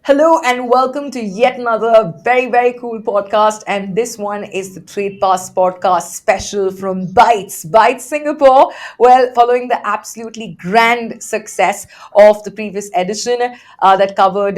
Hello and welcome to yet another very cool podcast. And this one is the Tradepass podcast special from Bytes Singapore. Well, following the absolutely grand success of the previous edition that covered,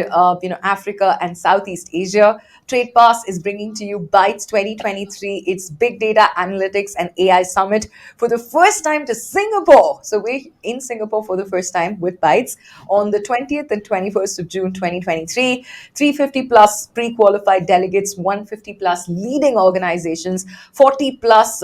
Africa and Southeast Asia, Tradepass is bringing to you Bytes 2023. It's Big Data Analytics and AI Summit for the first time to Singapore. So we're in Singapore for the first time with Bytes on the 20th and 21st of June 2023. 350 plus pre-qualified delegates, 150 plus leading organizations, 40 plus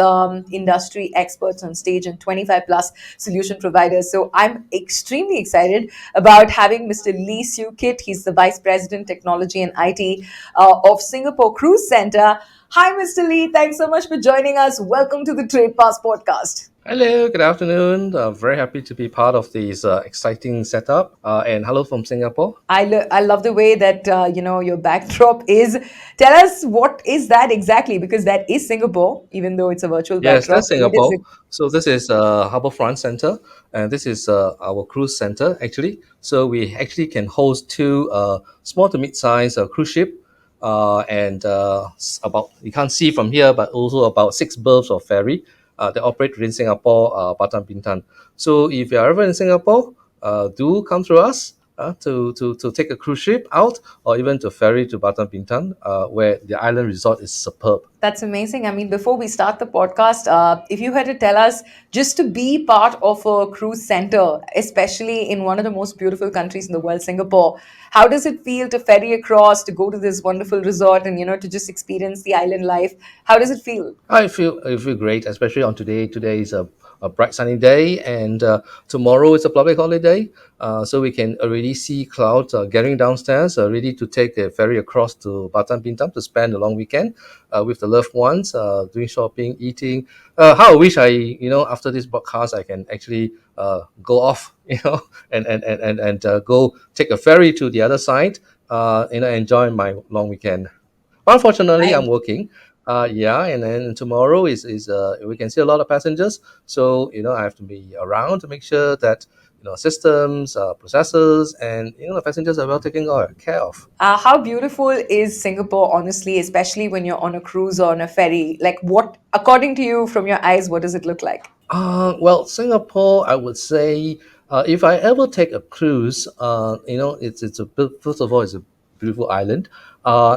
industry experts on stage, and 25 plus solution providers. So I'm extremely excited about having Mr. Lee Siew Kit. He's the Vice President, Technology and IT of Singapore Cruise Center. Hi, Mr. Lee. Thanks so much for joining us. Welcome to the Trade Pass podcast. Hello, good afternoon. Very happy to be part of this exciting setup. And hello from Singapore. I love the way that your backdrop is. Tell us, what is that exactly? Because that is Singapore, even though it's a virtual Yes, backdrop. that's What is it? Singapore. So this is Harbourfront Center, and this is our cruise center actually. So we actually can host two small to mid-size cruise ship, and about you can't see from here, but also about six berths of ferry that operate within Singapore, Batam Bintan. So if you are ever in Singapore, do come through us. To take a cruise ship out, or even to ferry to Batam Bintan, where the island resort is superb. That's amazing. I mean, before we start the podcast, if you had to tell us, just to be part of a cruise center, especially in one of the most beautiful countries in the world, Singapore, how does it feel to ferry across, to go to this wonderful resort and, to just experience the island life? How does it feel? I feel great, especially on today. Today is a bright sunny day, and tomorrow is a public holiday. So we can already see clouds gathering downstairs, ready to take a ferry across to Batam Bintam to spend a long weekend with the loved ones, doing shopping, eating. How I wish after this broadcast, I can actually go off, and go take a ferry to the other side, enjoy my long weekend. Unfortunately, I'm working. Yeah, and then tomorrow is we can see a lot of passengers, so I have to be around to make sure that systems, processes, and the passengers are well taken care of. How beautiful is Singapore, honestly, especially when you're on a cruise or on a ferry? Like, what, according to you, from your eyes, what does it look like? Well, Singapore, I would say, if I ever take a cruise, first of all, it's a beautiful island,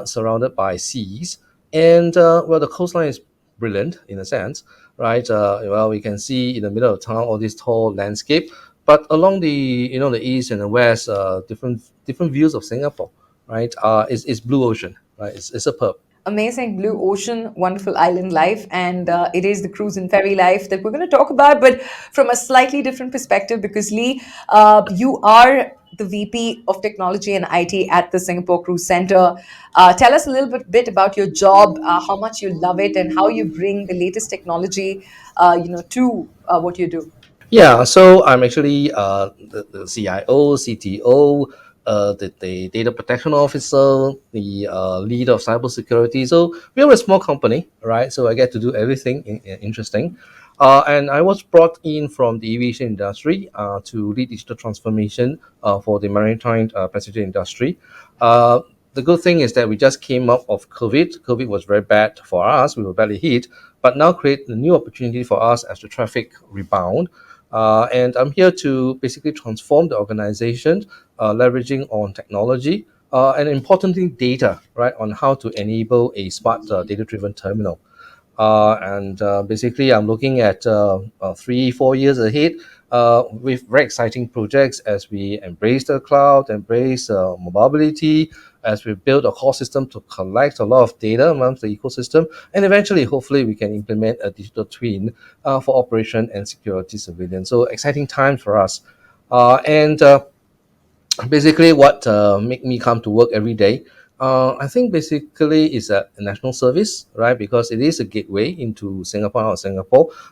surrounded by seas, and well, the coastline is brilliant in a sense, right? Well, we can see in the middle of town all this tall landscape, but along the east and the west, different views of Singapore, right? It's blue ocean, right? It's superb. Amazing blue ocean, wonderful island life, and it is the cruise and ferry life that we're going to talk about, but from a slightly different perspective. Because Lee, you are the VP of Technology and IT at the Singapore Cruise Center. Tell us a little bit about your job, how much you love it, and how you bring the latest technology, to what you do. Yeah, so I'm actually the CIO, CTO, the data protection officer, the lead of cybersecurity. So we're a small company, right? So I get to do everything interesting. And I was brought in from the aviation industry to lead digital transformation for the maritime passenger industry. The good thing is that we just came up of COVID. COVID was very bad for us. We were badly hit, but now create a new opportunity for us as the traffic rebound. And I'm here to basically transform the organization, leveraging on technology and importantly data, right, on how to enable a smart data-driven terminal. And basically, I'm looking at 3, 4 years ahead with very exciting projects as we embrace the cloud, embrace mobility, as we build a core system to collect a lot of data amongst the ecosystem, and eventually, hopefully, we can implement a digital twin for operation and security surveillance. So exciting times for us. And basically what make me come to work every day, I think basically is a national service, right? Because it is a gateway into Singapore,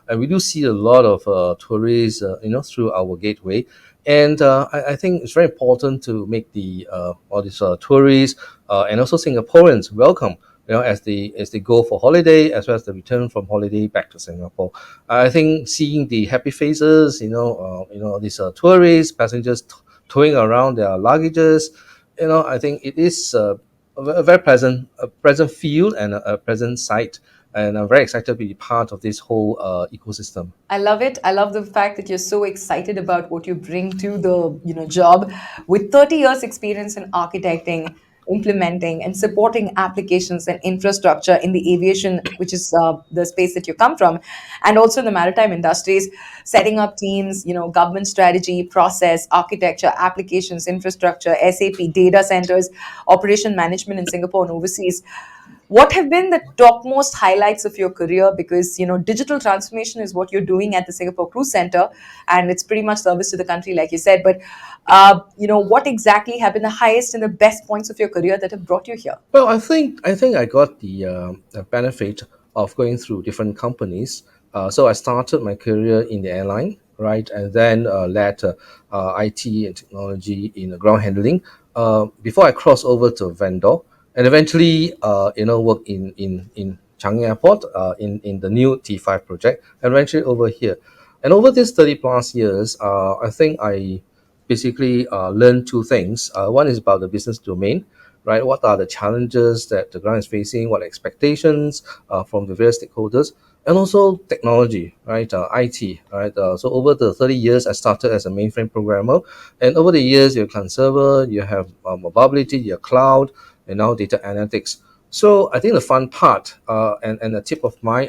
and we do see a lot of tourists through our gateway. And I think it's very important to make the all these tourists and also Singaporeans welcome, as they go for holiday, as well as the return from holiday back to Singapore. I think seeing the happy faces, these tourists, passengers towing around their luggages, I think it is a very pleasant, a present field and a present site, and I'm very excited to be part of this whole ecosystem. I love it. I love the fact that you're so excited about what you bring to the, job with 30 years experience in architecting, implementing and supporting applications and infrastructure in the aviation, which is the space that you come from, and also in the maritime industries, setting up teams, government strategy, process, architecture, applications, infrastructure, SAP, data centers, operation management in Singapore and overseas. What have been the topmost highlights of your career? Because digital transformation is what you're doing at the Singapore Cruise Center, and it's pretty much service to the country, like you said. But what exactly have been the highest and the best points of your career that have brought you here? Well, I think I got the benefit of going through different companies. So I started my career in the airline, right, and then led IT and technology in ground handling before I crossed over to vendor, and eventually, worked in Changi Airport in the new T5 project, and eventually over here. And over these 30 plus years, I think I basically learned two things. One is about the business domain, right? What are the challenges that the ground is facing? What expectations from the various stakeholders? And also technology, right? IT, right? So over the 30 years, I started as a mainframe programmer, and over the years, you have client server, you have mobility, you have cloud, and now data analytics. So I think the fun part and the tip of my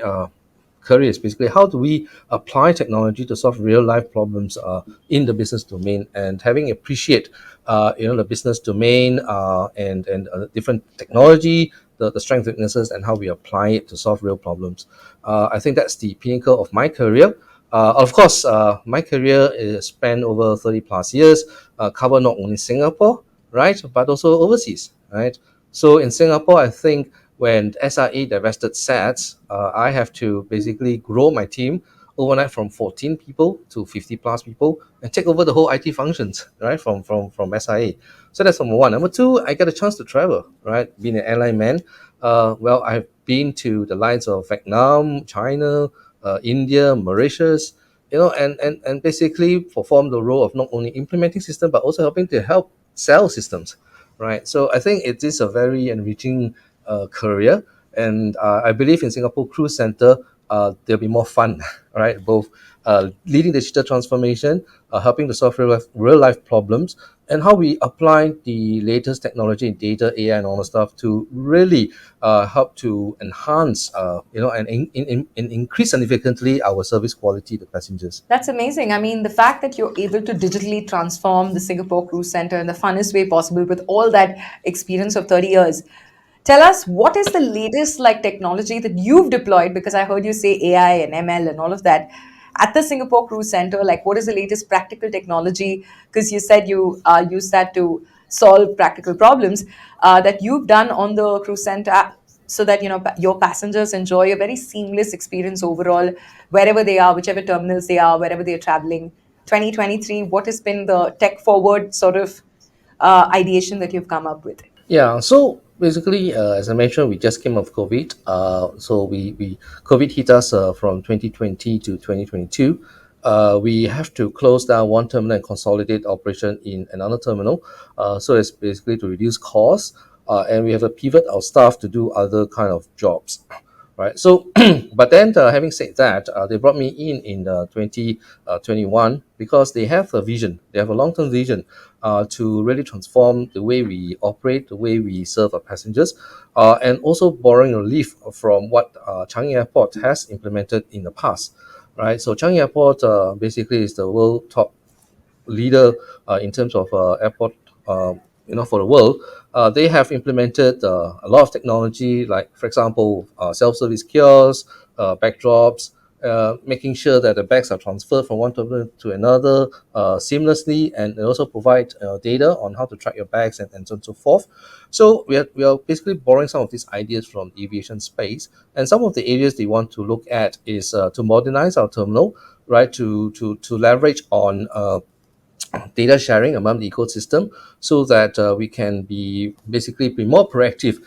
career is basically how do we apply technology to solve real life problems in the business domain, and having appreciate the business domain and different technology, the strengths, weaknesses, and how we apply it to solve real problems. I think that's the pinnacle of my career. Of course, my career is spanned over 30 plus years, cover not only Singapore, right, but also overseas, right? So in Singapore, I think when SIA divested SATS, I have to basically grow my team overnight from 14 people to 50 plus people and take over the whole IT functions, right, from SIA. So that's number one. Number two, I get a chance to travel, right, being an airline man. Well, I've been to the likes of Vietnam, China, India, Mauritius, and basically perform the role of not only implementing system but also helping to help sell systems, right? So I think it is a very enriching career, and I believe in Singapore Cruise Center there'll be more fun, right? Both leading digital transformation, helping to solve real life problems, and how we apply the latest technology in data, AI, and all the stuff to really help to enhance, and increase significantly our service quality to passengers. That's amazing. I mean, the fact that you're able to digitally transform the Singapore Cruise Center in the funnest way possible with all that experience of 30 years. Tell us, what is the latest like technology that you've deployed? Because I heard you say AI and ML and all of that at the Singapore Cruise Center. Like, what is the latest practical technology? Because you said you use that to solve practical problems that you've done on the cruise center, so that your passengers enjoy a very seamless experience overall, wherever they are, whichever terminals they are, wherever they're traveling. 2023, what has been the tech forward sort of ideation that you've come up with? Yeah, so basically, as I mentioned, we just came off COVID. So we COVID hit us from 2020 to 2022. We have to close down one terminal and consolidate operation in another terminal. So it's basically to reduce costs, and we have to pivot our staff to do other kind of jobs, right? So, but then having said that, they brought me in 2021 because they have a vision. They have a long-term vision to really transform the way we operate, the way we serve our passengers, and also borrowing a leaf from what Changi Airport has implemented in the past, right? So Changi Airport basically is the world top leader in terms of airport, for the world. They have implemented a lot of technology, like, for example, self-service kiosks, backdrops, making sure that the bags are transferred from one terminal to another seamlessly, and they also provide data on how to track your bags and so on and so forth. So we are basically borrowing some of these ideas from the aviation space, and some of the areas they want to look at is to modernize our terminal, right? To leverage on data sharing among the ecosystem, so that we can be basically be more proactive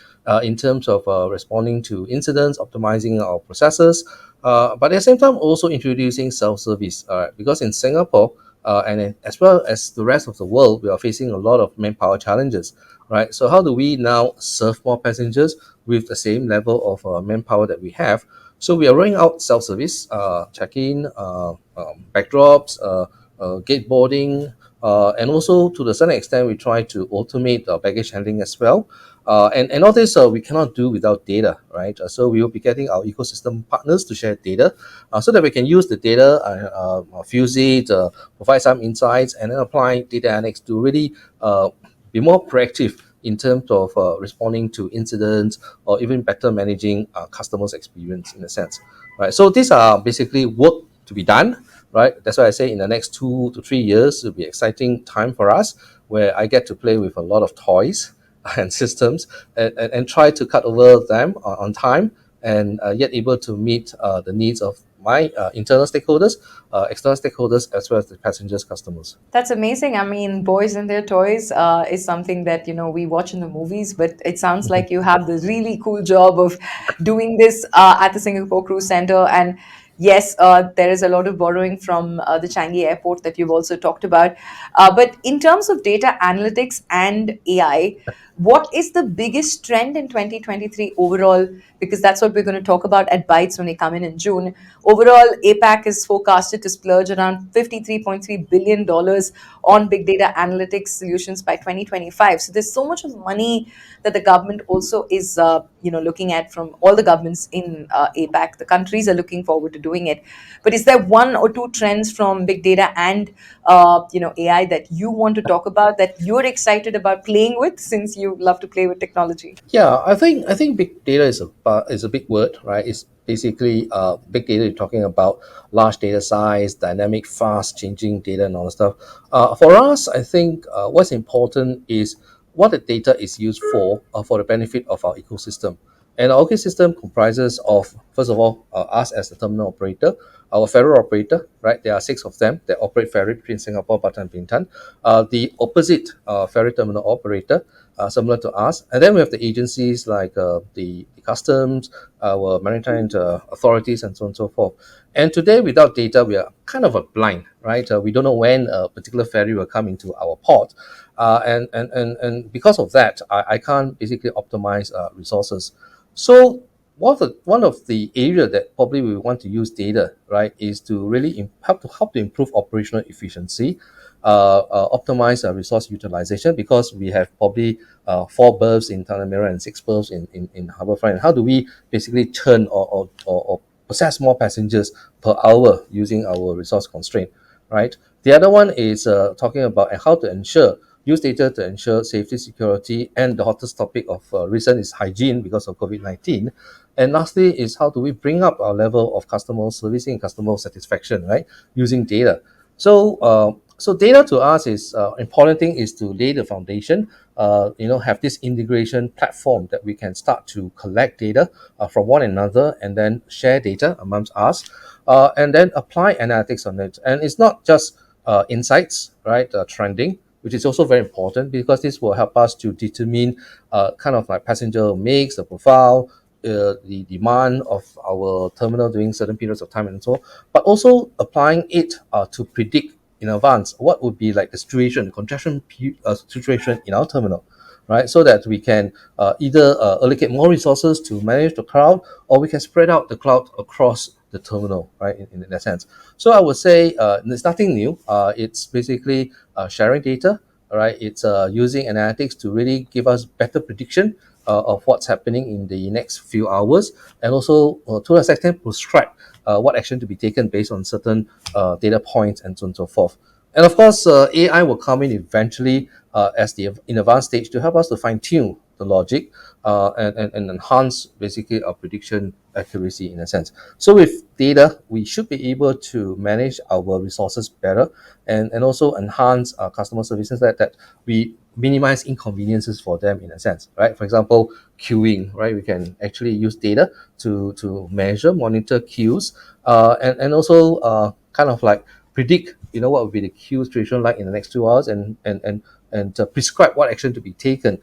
in terms of responding to incidents, optimizing our processes, but at the same time also introducing self-service, because in Singapore as well as the rest of the world, we are facing a lot of manpower challenges, right? So how do we now serve more passengers with the same level of manpower that we have? So we are rolling out self-service check-in, backdrops, gate boarding, and also to the certain extent, we try to automate baggage handling as well. And all this we cannot do without data, right? So we will be getting our ecosystem partners to share data so that we can use the data, fuse it, provide some insights, and then apply data analytics to really be more proactive in terms of responding to incidents or even better managing customers' experience in a sense, right? So these are basically work to be done, right? That's why I say in the next 2 to 3 years, it'll be exciting time for us where I get to play with a lot of toys and systems and try to cut over them on time and yet able to meet the needs of my internal stakeholders, external stakeholders, as well as the passengers, customers. That's amazing. I mean, boys and their toys is something that we watch in the movies, but it sounds like you have the really cool job of doing this at the Singapore Cruise Center. And yes, there is a lot of borrowing from the Changi Airport that you've also talked about. But in terms of data analytics and AI, what is the biggest trend in 2023 overall? Because that's what we're going to talk about at Bytes when we come in June. Overall, APAC is forecasted to splurge around $53.3 billion on big data analytics solutions by 2025. So there's so much of money that the government also is, looking at from all the governments in APAC. The countries are looking forward to doing it. But is there one or two trends from big data and, AI that you want to talk about that you're excited about playing with since you love to play with technology? Yeah, I think big data is a big word, right? It's basically big data. You're talking about large data size, dynamic, fast changing data, and all that stuff. For us, I think what's important is what the data is used for the benefit of our ecosystem. And our ecosystem comprises of, first of all, us as the terminal operator, our ferry operator, right? There are six of them that operate ferry between Singapore, Batam, and Bintan. The opposite ferry terminal operator, similar to us. And then we have the agencies like the customs, our maritime authorities, and so on and so forth. And today, without data, we are kind of a blind, right? We don't know when a particular ferry will come into our port. And because of that, I can't basically optimize resources. So one of the area that probably we want to use data, right, is to really help to improve operational efficiency, optimize resource utilization, because we have probably four berths in Tanah Merah and six berths in Harbourfront. And how do we basically churn or process more passengers per hour using our resource constraint, right? The other one is talking about how to use data to ensure safety, security, and the hottest topic of recent is hygiene because of COVID-19. And lastly is how do we bring up our level of customer servicing and customer satisfaction, right? Using data. So data to us is important thing is to lay the foundation. Have this integration platform that we can start to collect data from one another and then share data amongst us, and then apply analytics on it. And it's not just insights, right? Trending, which is also very important because this will help us to determine kind of like passenger mix, the profile, the demand of our terminal during certain periods of time and so on, but also applying it to predict in advance what would be like the situation, situation in our terminal, right? So that we can either allocate more resources to manage the crowd, or we can spread out the crowd across the terminal, right? In that sense. So I would say there's nothing new. It's basically sharing data, right? It's using analytics to really give us better prediction of what's happening in the next few hours, and also to a extent prescribe what action to be taken based on certain data points and so on and so forth. And of course, AI will come in eventually as the in advanced stage to help us to fine tune the logic and enhance basically our prediction accuracy in a sense. So with data, we should be able to manage our resources better and also enhance our customer services that we minimize inconveniences for them in a sense, right? For example, queuing, right? We can actually use data to measure, monitor queues, and also kind of like predict, what would be the queue situation like in the next 2 hours, and prescribe what action to be taken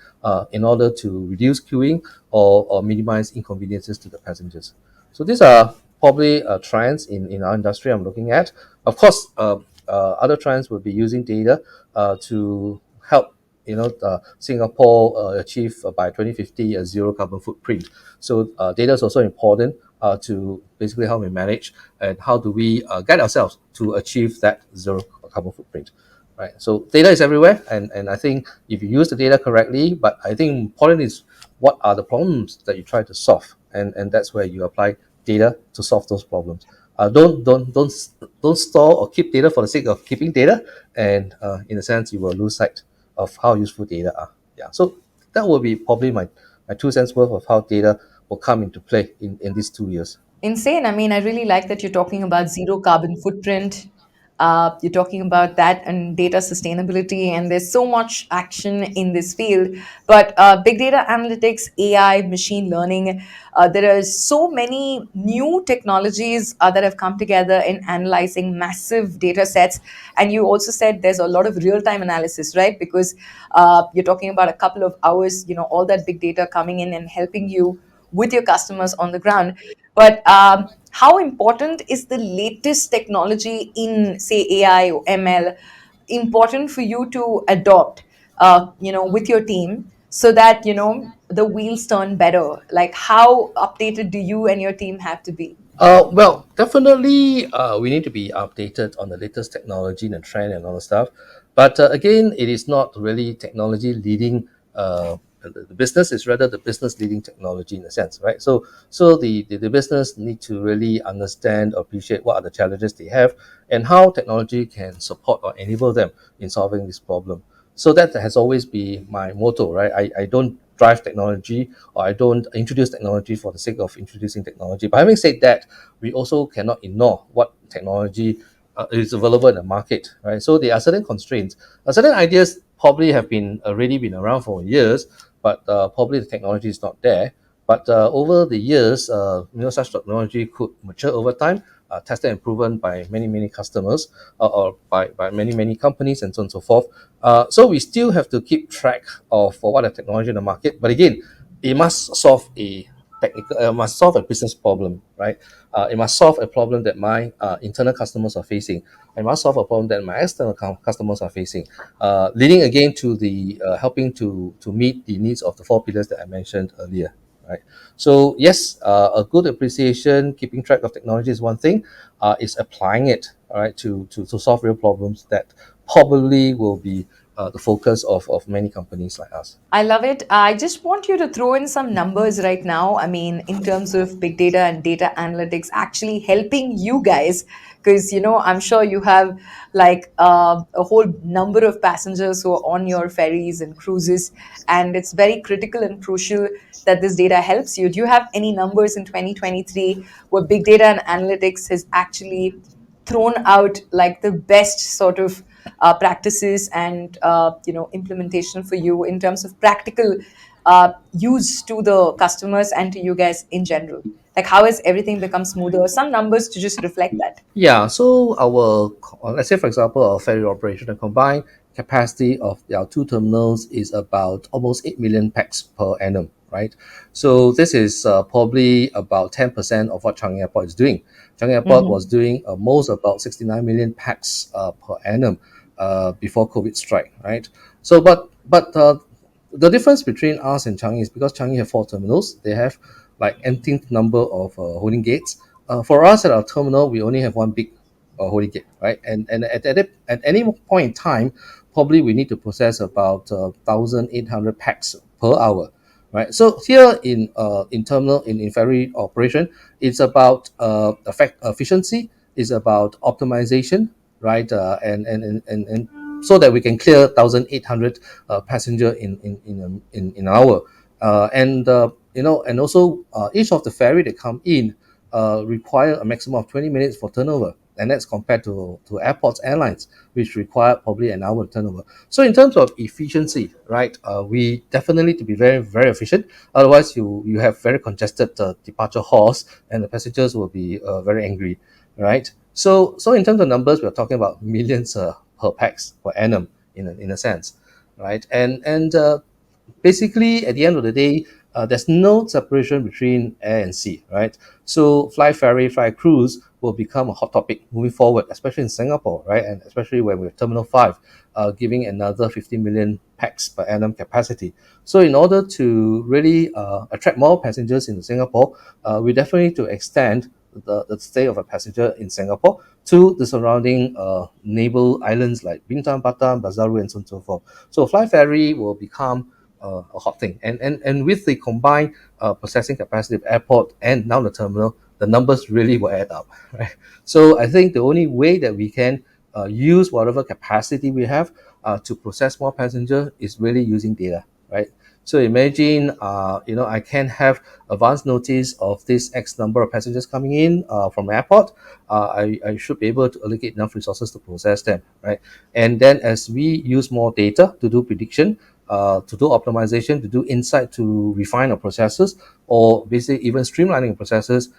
in order to reduce queuing or minimize inconveniences to the passengers. So these are probably trends in our industry I'm looking at. Of course, other trends will be using data to help Singapore achieve by 2050 a zero carbon footprint. So data is also important to basically how we manage and how do we guide ourselves to achieve that zero carbon footprint. Right. So data is everywhere, and I think if you use the data correctly, but I think important is what are the problems that you try to solve, and that's where you apply data to solve those problems. Don't store or keep data for the sake of keeping data, and in a sense you will lose sight of how useful data are. Yeah, so that will be probably my 2 cents worth of how data will come into play in these 2 years. Insane. I mean, I really like that you're talking about zero carbon footprint. You're talking about that and data sustainability, and there's so much action in this field. But big data analytics, AI, machine learning, there are so many new technologies that have come together in analyzing massive data sets. And you also said there's a lot of real time analysis, right? Because you're talking about a couple of hours, all that big data coming in and helping you with your customers on the ground. But how important is the latest technology in, say, AI or ML, important for you to adopt, with your team so that, the wheels turn better? Like, how updated do you and your team have to be? Well, definitely, we need to be updated on the latest technology and the trend and all the stuff. But again, it is not really technology leading the business; it's rather the business leading technology in a sense, right? So the business need to really understand, appreciate what are the challenges they have, and how technology can support or enable them in solving this problem. So that has always been my motto, right? I don't drive technology, or I don't introduce technology for the sake of introducing technology. But having said that, we also cannot ignore what technology is available in the market, right? So there are certain constraints. Certain ideas probably have been already been around for years, but probably the technology is not there. But over the years, such technology could mature over time, tested and proven by many customers, or by many companies, and so on and so forth. So we still have to keep track of what are technology in the market. But again, it must solve a must solve a business problem, right? It must solve a problem that my internal customers are facing. It must solve a problem that my external customers are facing. Leading again to the helping to meet the needs of the four pillars that I mentioned earlier. Right. So yes, a good appreciation, keeping track of technology is one thing. Is applying it, all right, to solve real problems that probably will be the focus of many companies like us. I love it. I just want you to throw in some numbers right now. I mean, in terms of big data and data analytics actually helping you guys, because, I'm sure you have like a whole number of passengers who are on your ferries and cruises, and it's very critical and crucial that this data helps you. Do you have any numbers in 2023 where big data and analytics has actually thrown out like the best sort of practices and implementation for you in terms of practical use to the customers and to you guys in general? Like, how has everything become smoother? Some numbers to just reflect that. Yeah, so our let's say for example our ferry operation, the combined capacity of our two terminals is about almost 8 million pax per annum, right? So this is probably about 10% of what Changi Airport is doing. Changi Airport was Mhm. doing most about 69 million pax per annum before COVID strike, right? So but the difference between us and Changi is because Changi have four terminals, they have like empty number of holding gates. For us at our terminal, we only have one big holding gate, right? And at any point in time, probably we need to process about 1,800 packs per hour, right? So here in terminal in ferry operation, it's about efficiency, it's about optimization, right? And so that we can clear 1,800 passenger in an hour, and also each of the ferry that come in require a maximum of 20 minutes for turnover, and that's compared to airports airlines, which require probably an hour turnover. So in terms of efficiency, right, we definitely need to be very efficient. Otherwise you have very congested departure halls, and the passengers will be very angry, right? So in terms of numbers, we're talking about millions per pax per annum in a sense, right? And basically at the end of the day, there's no separation between air and sea, right? So fly ferry, fly cruise will become a hot topic moving forward, especially in Singapore, right? And especially when we're Terminal 5, giving another 50 million pax per annum capacity. So in order to really attract more passengers in Singapore, we definitely need to extend the stay of a passenger in Singapore to the surrounding neighbor islands like Bintan, Batam, Bazaru, and so on and so forth. So fly ferry will become a hot thing. And with the combined processing capacity of airport and now the terminal, the numbers really will add up, right? So I think the only way that we can use whatever capacity we have to process more passenger is really using data, right? So imagine, I can have advance notice of this X number of passengers coming in from airport. I should be able to allocate enough resources to process them, right? And then as we use more data to do prediction, to do optimization, to do insight, to refine our processes, or basically even streamlining processes,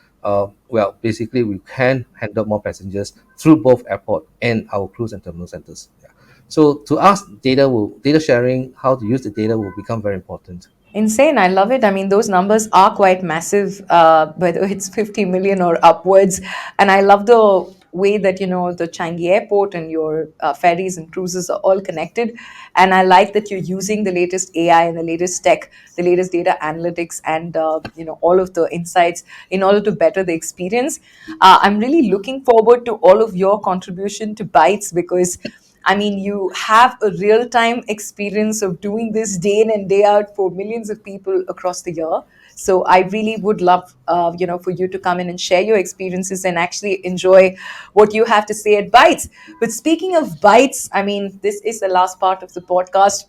basically we can handle more passengers through both airport and our cruise and terminal centers. Yeah. So to us, data sharing, how to use the data will become very important. Insane. I love it. I mean, those numbers are quite massive, whether it's 50 million or upwards. And I love the way that, the Changi airport and your ferries and cruises are all connected. And I like that you're using the latest AI and the latest tech, the latest data analytics, and, all of the insights in order to better the experience. I'm really looking forward to all of your contribution to Bytes because I mean, you have a real time experience of doing this day in and day out for millions of people across the year. So I really would love, for you to come in and share your experiences and actually enjoy what you have to say at Bytes. But speaking of Bytes, I mean, this is the last part of the podcast.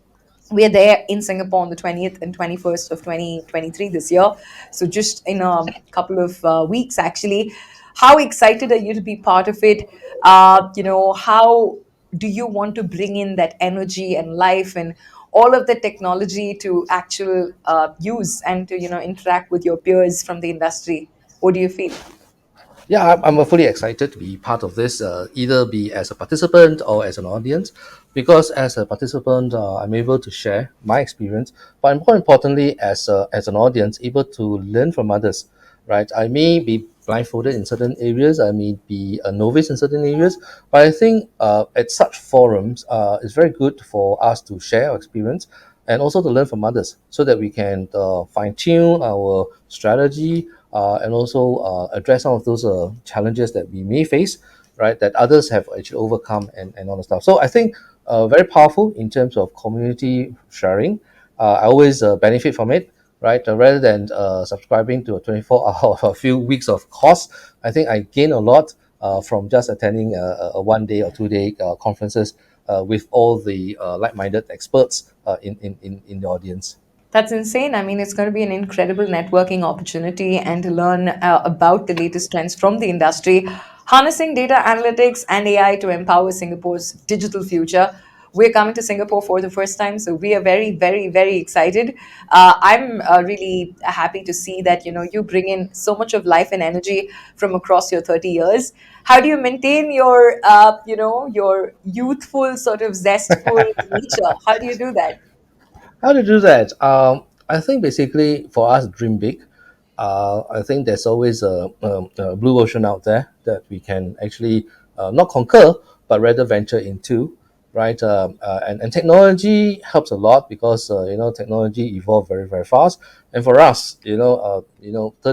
We are there in Singapore on the 20th and 21st of 2023 this year. So just in a couple of weeks, actually. How excited are you to be part of it? How do you want to bring in that energy and life and all of the technology to actual use and to interact with your peers from the industry? What do you feel? Yeah, I'm fully excited to be part of this, either be as a participant or as an audience, because as a participant, I'm able to share my experience, but more importantly, as an audience, able to learn from others, right? I may be blindfolded in certain areas, I may be a novice in certain areas, but I think at such forums, it's very good for us to share our experience and also to learn from others so that we can fine tune our strategy and also address some of those challenges that we may face, right? That others have actually overcome and all the stuff. So I think very powerful in terms of community sharing. I always benefit from it, right? Rather than subscribing to a 24 hour or a few weeks of course, I think I gain a lot from just attending a 1 day or 2 day conferences with all the like-minded experts in the audience. That's insane. I mean, it's going to be an incredible networking opportunity and to learn about the latest trends from the industry, harnessing data analytics and AI to empower Singapore's digital future. We're coming to Singapore for the first time, so we are very, very, very excited. I'm really happy to see that you bring in so much of life and energy from across your 30 years. How do you maintain your your youthful sort of zestful nature? How do you do that? How to do that? I think basically for us, dream big. I think there's always a blue ocean out there that we can actually not conquer, but rather venture into, right? And technology helps a lot because technology evolve very very fast. And for us, 30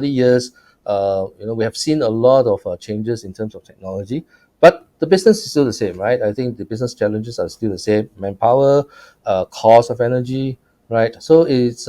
years, we have seen a lot of changes in terms of technology. But the business is still the same, right? I think the business challenges are still the same: manpower, cost of energy, right? So it's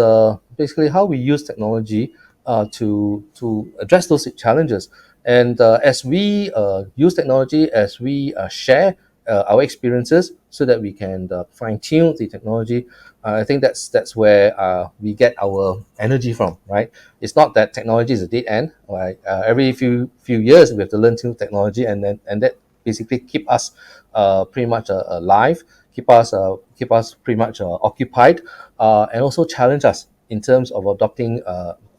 basically how we use technology to address those challenges. And as we use technology, as we share our experiences, so that we can fine tune the technology, I think that's where we get our energy from, right? It's not that technology is a dead end, right? Every few years we have to learn new technology, and that basically keep us pretty much alive, keep us pretty much occupied, and also challenge us in terms of adopting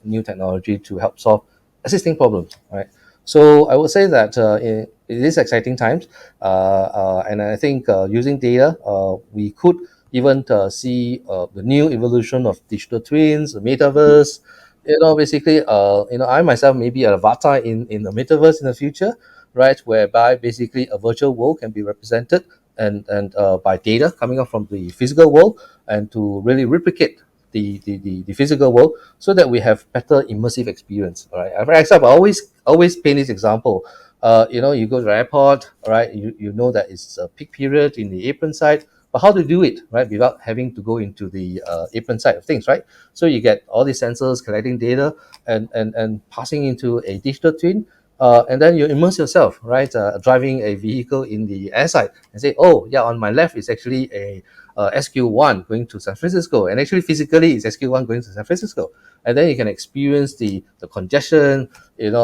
new technology to help solve existing problems, right? So I would say that it is exciting times, and I think using data, we could even see the new evolution of digital twins, the metaverse. Basically, I myself may be an avatar in the metaverse in the future, right? Whereby basically a virtual world can be represented and by data coming up from the physical world, and to really replicate the physical world so that we have better immersive experience. All right. For example, I always paint this example. You go to the airport, all right? You know that it's a peak period in the apron side, but how to do it, right, without having to go into the apron side of things, right? So you get all these sensors collecting data and passing into a digital twin, and then you immerse yourself, right, driving a vehicle in the airside and say, oh yeah, on my left is actually a SQ1 going to San Francisco, and actually physically it's SQ1 going to San Francisco, and then you can experience the congestion,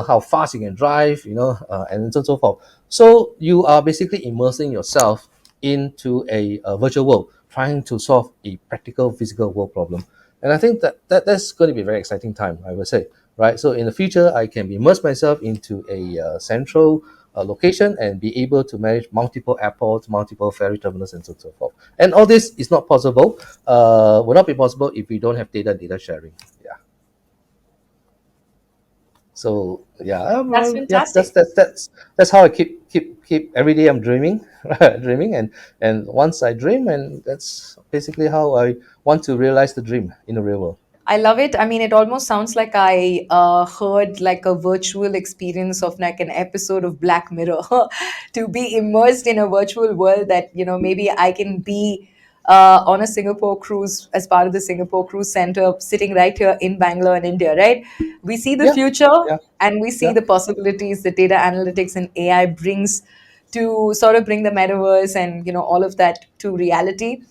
how fast you can drive, and so on and so forth. So you are basically immersing yourself into a virtual world, trying to solve a practical physical world problem. And I think that's going to be a very exciting time, I would say, right? So in the future, I can immerse myself into a central location and be able to manage multiple airports, multiple ferry terminals, and so on and so forth. And all this is not possible, will not be possible if we don't have data sharing. Yeah. So yeah, That's yeah, fantastic. that's how I keep every day. I'm dreaming, dreaming, and once I dream, and that's basically how I want to realize the dream in the real world. I love it. I mean, it almost sounds like I heard like a virtual experience of like an episode of Black Mirror to be immersed in a virtual world that, maybe I can be on a Singapore cruise as part of the Singapore Cruise Center, sitting right here in Bangalore in India, right? We see the Yeah, future yeah, and we see yeah. the possibilities that data analytics and AI brings to sort of bring the metaverse and, all of that to reality.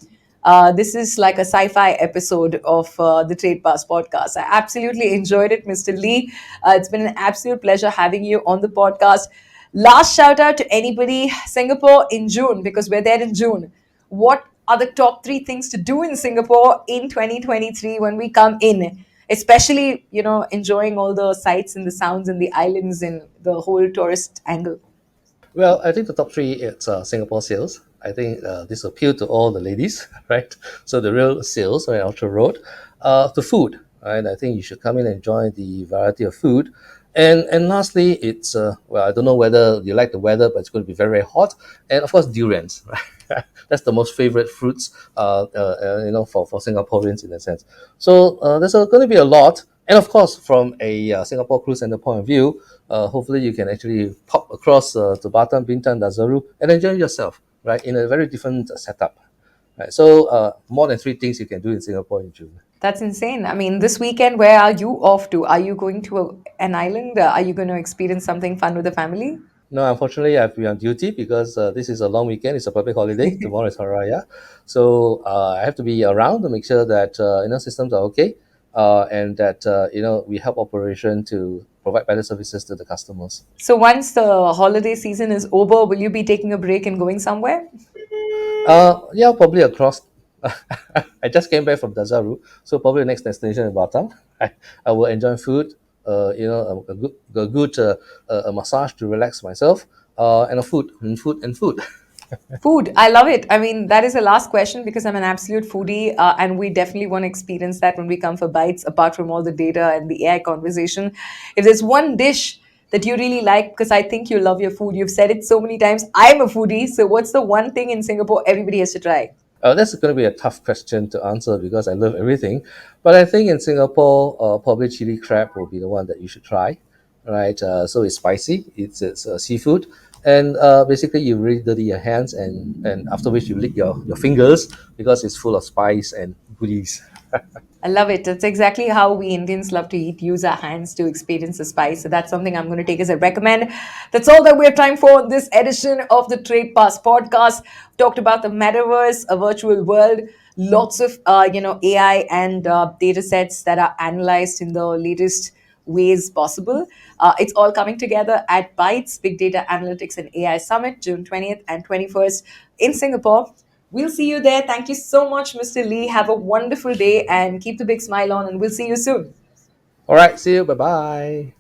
This is like a sci-fi episode of the Trade Pass podcast. I absolutely enjoyed it, Mr. Lee. It's been an absolute pleasure having you on the podcast. Last shout out to anybody, Singapore in June, because we're there in June. What are the top three things to do in Singapore in 2023 when we come in? Especially, enjoying all the sights and the sounds and the islands and the whole tourist angle. Well, I think the top three it's Singapore sales. I think this appeal to all the ladies, right? So the real sales on Ultra Road, to food, right? I think you should come in and enjoy the variety of food, and lastly, it's well, I don't know whether you like the weather, but it's going to be very very hot, and of course durians, right? That's the most favorite fruits, for Singaporeans in a sense. So there's going to be a lot, and of course, from a Singapore cruise center point of view, hopefully you can actually pop across to Batam, Bintan, Dazaru, and enjoy yourself, right, in a very different setup. Right. So more than three things you can do in Singapore in June. That's insane. I mean, this weekend, where are you off to? Are you going to an island? Are you going to experience something fun with the family? No, unfortunately, I have to be on duty because this is a long weekend. It's a public holiday. Tomorrow is Hari Raya, so I have to be around to make sure that systems are okay, and that we help operation to provide better services to the customers. So, once the holiday season is over, will you be taking a break and going somewhere? Yeah, probably across. I just came back from Dazaru, so probably the next destination is Batam. I will enjoy food, a massage to relax myself, and a food, and food, and food. Food. I love it. I mean, that is the last question because I'm an absolute foodie, and we definitely want to experience that when we come for bites, apart from all the data and the AI conversation. If there's one dish that you really like, because I think you love your food, you've said it so many times. I'm a foodie. So, what's the one thing in Singapore everybody has to try? That's going to be a tough question to answer because I love everything. But I think in Singapore, probably chili crab will be the one that you should try, right? So it's spicy, it's seafood, and basically you really dirty your hands, and after which you lick your fingers because it's full of spice and goodies. I love it. It's exactly how we Indians love to eat, use our hands to experience the spice. So that's something I'm going to take as a recommend. That's all that we have time for in this edition of the Trade Pass podcast. Talked about the metaverse, a virtual world, lots of AI and data sets that are analyzed in the latest ways possible. It's all coming together at Bytes Big Data Analytics and AI Summit, June 20th and 21st in Singapore. We'll see you there. Thank you so much, Mr. Lee. Have a wonderful day and keep the big smile on, and we'll see you soon. All right, see you. Bye bye.